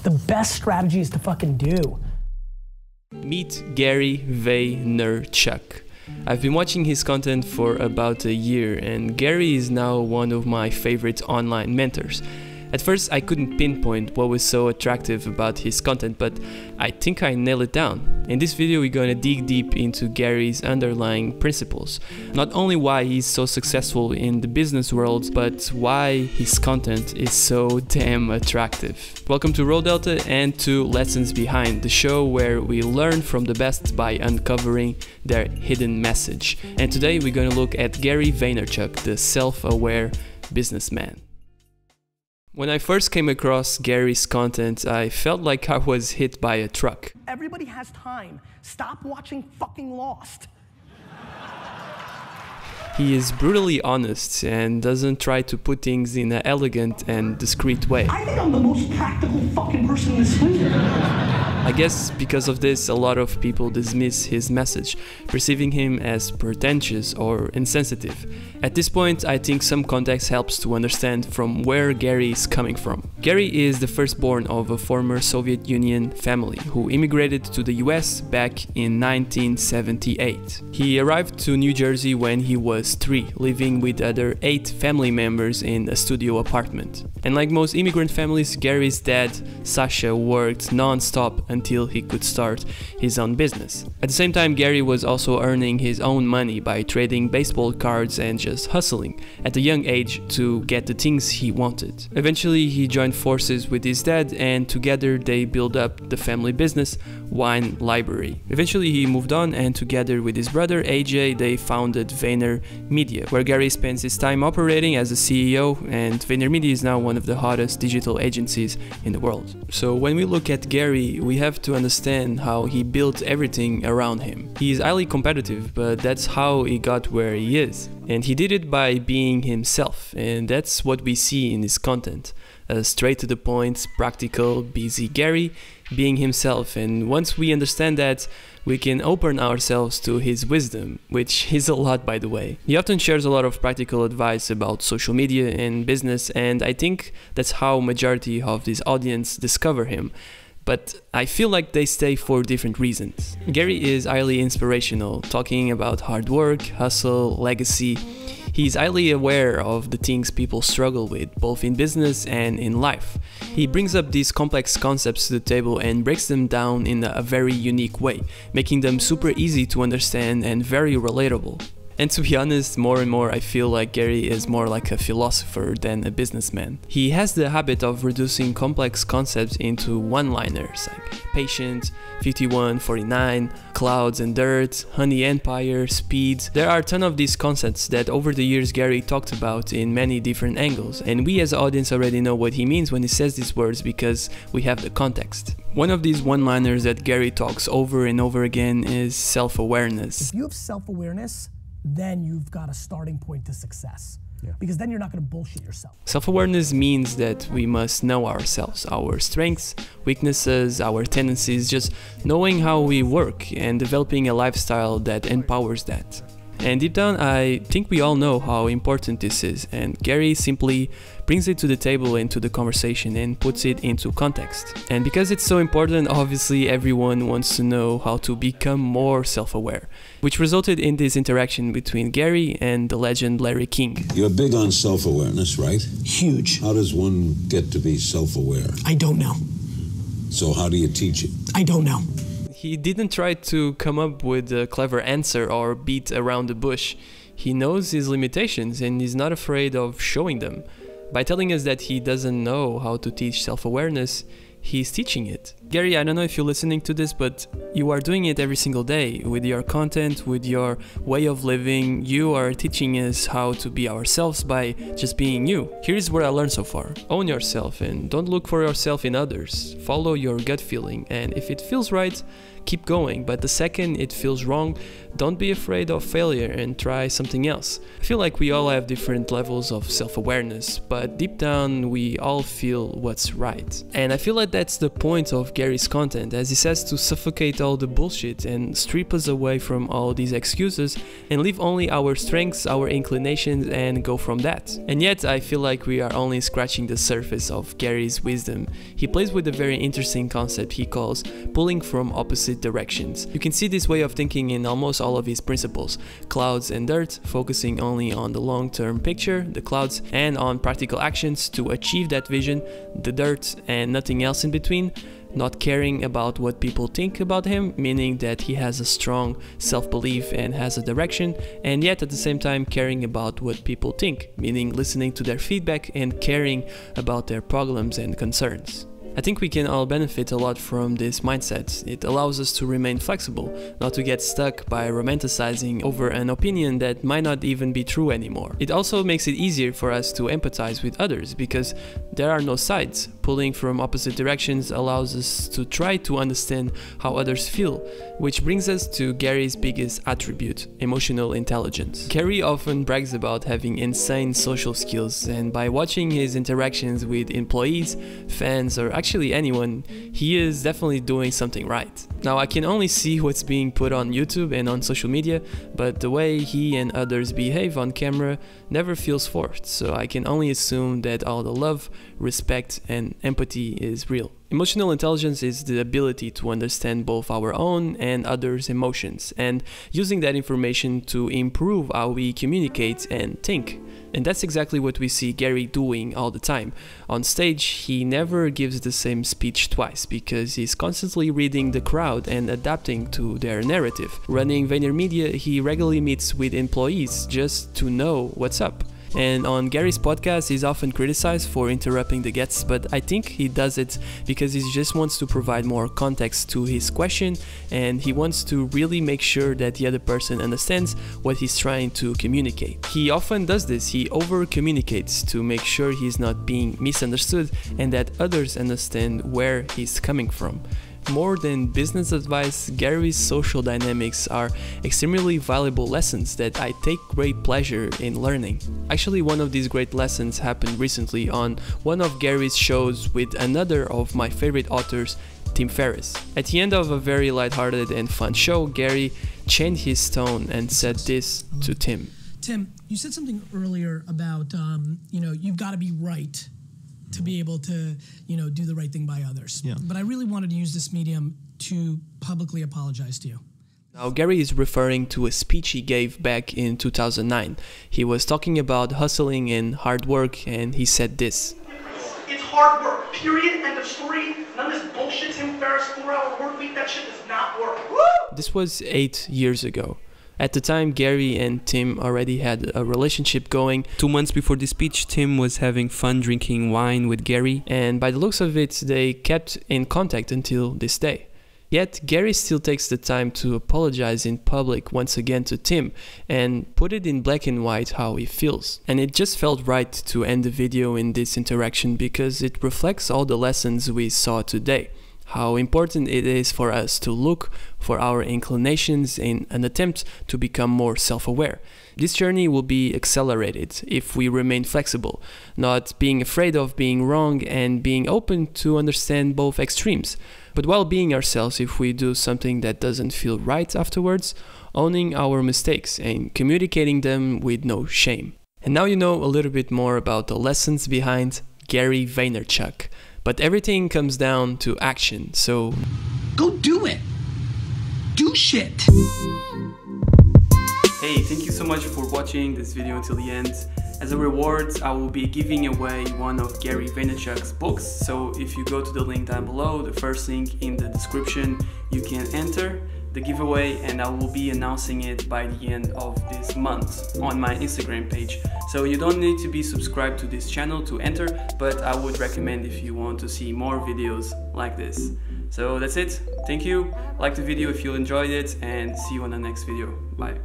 the best strategy is to fucking do. Meet Gary Vaynerchuk. I've been watching his content for about a year, and Gary is now one of my favorite online mentors. At first, I couldn't pinpoint what was so attractive about his content, but I think I nailed it down. In this video, we're gonna dig deep into Gary's underlying principles. Not only why he's so successful in the business world, but why his content is so damn attractive. Welcome to Road Delta and to Lessons Behind, the show where we learn from the best by uncovering their hidden message. And today, we're gonna look at Gary Vaynerchuk, the self-aware businessman. When I first came across Gary's content, I felt like I was hit by a truck. Everybody has time. Stop watching fucking Lost. He is brutally honest and doesn't try to put things in an elegant and discreet way. I think I'm the most practical fucking person in this room. I guess because of this, a lot of people dismiss his message, perceiving him as pretentious or insensitive. At this point, I think some context helps to understand from where Gary is coming from. Gary is the firstborn of a former Soviet Union family who immigrated to the US back in 1978. He arrived to New Jersey when he was 3, living with other 8 family members in a studio apartment. And like most immigrant families, Gary's dad, Sasha, worked non-stop until he could start his own business. At the same time, Gary was also earning his own money by trading baseball cards and just hustling at a young age to get the things he wanted. Eventually, he joined forces with his dad, and together they built up the family business, Wine Library. Eventually, he moved on, and together with his brother AJ, they founded VaynerMedia, where Gary spends his time operating as a CEO, and VaynerMedia is now one of the hottest digital agencies in the world. So when we look at Gary, we have to understand how he built everything around him. He is highly competitive, but that's how he got where he is. And he did it by being himself, and that's what we see in his content. A straight to the point, practical, busy Gary being himself. And once we understand that, we can open ourselves to his wisdom, which is a lot, by the way. He often shares a lot of practical advice about social media and business, and I think that's how majority of this audience discover him. But I feel like they stay for different reasons. Gary is highly inspirational, talking about hard work, hustle, legacy. He's highly aware of the things people struggle with, both in business and in life. He brings up these complex concepts to the table and breaks them down in a very unique way, making them super easy to understand and very relatable. And to be honest, more and more I feel like Gary is more like a philosopher than a businessman. He has the habit of reducing complex concepts into one-liners like patient, 5149, clouds and dirt, honey empire, speed. There are a ton of these concepts that over the years Gary talked about in many different angles, and we as an audience already know what he means when he says these words because we have the context. One of these one-liners that Gary talks over and over again is self-awareness. If you have self-awareness, then you've got a starting point to success. Because then you're not going to bullshit yourself. Self-awareness means that we must know ourselves, our strengths, weaknesses, our tendencies, just knowing how we work and developing a lifestyle that empowers that. And deep down, I think we all know how important this is, and Gary simply brings it to the table and to the conversation and puts it into context. And because it's so important, obviously everyone wants to know how to become more self-aware, which resulted in this interaction between Gary and the legend Larry King. You're big on self-awareness, right? Huge. How does one get to be self-aware? I don't know. So how do you teach it? I don't know. He didn't try to come up with a clever answer or beat around the bush. He knows his limitations and is not afraid of showing them. By telling us that he doesn't know how to teach self-awareness, he's teaching it. Gary, I don't know if you're listening to this, but you are doing it every single day with your content, with your way of living. You are teaching us how to be ourselves by just being you. Here's what I learned so far. Own yourself and don't look for yourself in others. Follow your gut feeling, and if it feels right, keep going, but the second it feels wrong, don't be afraid of failure and try something else. I feel like we all have different levels of self-awareness, but deep down we all feel what's right. And I feel like that's the point of Gary Gary's content, as he says to suffocate all the bullshit and strip us away from all these excuses and leave only our strengths, our inclinations, and go from that. And yet I feel like we are only scratching the surface of Gary's wisdom. He plays with a very interesting concept he calls pulling from opposite directions. You can see this way of thinking in almost all of his principles: clouds and dirt, focusing only on the long-term picture, the clouds, and on practical actions to achieve that vision, the dirt, and nothing else in between. Not caring about what people think about him, meaning that he has a strong self-belief and has a direction, and yet at the same time caring about what people think, meaning listening to their feedback and caring about their problems and concerns. I think we can all benefit a lot from this mindset. It allows us to remain flexible, not to get stuck by romanticizing over an opinion that might not even be true anymore. It also makes it easier for us to empathize with others because there are no sides. Pulling from opposite directions allows us to try to understand how others feel, which brings us to Gary's biggest attribute: emotional intelligence. Gary often brags about having insane social skills, and by watching his interactions with employees, fans, or actually anyone, he is definitely doing something right. Now, I can only see what's being put on YouTube and on social media, but the way he and others behave on camera never feels forced, so I can only assume that all the love, respect, and empathy is real. Emotional intelligence is the ability to understand both our own and others' emotions, and using that information to improve how we communicate and think. And that's exactly what we see Gary doing all the time. On stage, he never gives the same speech twice because he's constantly reading the crowd and adapting to their narrative. Running VaynerMedia, he regularly meets with employees just to know what's up. And on Gary's podcast, he's often criticized for interrupting the guests, but I think he does it because he just wants to provide more context to his question, and he wants to really make sure that the other person understands what he's trying to communicate. He often does this, he over-communicates to make sure he's not being misunderstood and that others understand where he's coming from. More than business advice, Gary's social dynamics are extremely valuable lessons that I take great pleasure in learning. Actually, one of these great lessons happened recently on one of Gary's shows with another of my favorite authors, Tim Ferriss. At the end of a very lighthearted and fun show, Gary changed his tone and said this to Tim. Tim, you said something earlier about, you've got to be right to be able to, do the right thing by others. Yeah. But I really wanted to use this medium to publicly apologize to you. Now, Gary is referring to a speech he gave back in 2009. He was talking about hustling and hard work, and he said this. It's hard work, period, end of story. None of this bullshit Tim Ferriss 4-hour work week, that shit does not work. Woo! This was 8 years ago. At the time, Gary and Tim already had a relationship going. 2 months before the speech, Tim was having fun drinking wine with Gary, and by the looks of it, they kept in contact until this day. Yet, Gary still takes the time to apologize in public once again to Tim and put it in black and white how he feels. And it just felt right to end the video in this interaction because it reflects all the lessons we saw today. How important it is for us to look for our inclinations in an attempt to become more self-aware. This journey will be accelerated if we remain flexible, not being afraid of being wrong and being open to understand both extremes, but while being ourselves if we do something that doesn't feel right afterwards, owning our mistakes and communicating them with no shame. And now you know a little bit more about the lessons behind Gary Vaynerchuk. But everything comes down to action, so go do it! Do shit! Hey, thank you so much for watching this video until the end. As a reward, I will be giving away one of Gary Vaynerchuk's books, so if you go to the link down below, the first link in the description, you can enter the giveaway and I will be announcing it by the end of this month on my Instagram page. So you don't need to be subscribed to this channel to enter, but I would recommend if you want to see more videos like this. So that's it. Thank you. Like the video if you enjoyed it and see you on the next video. Bye.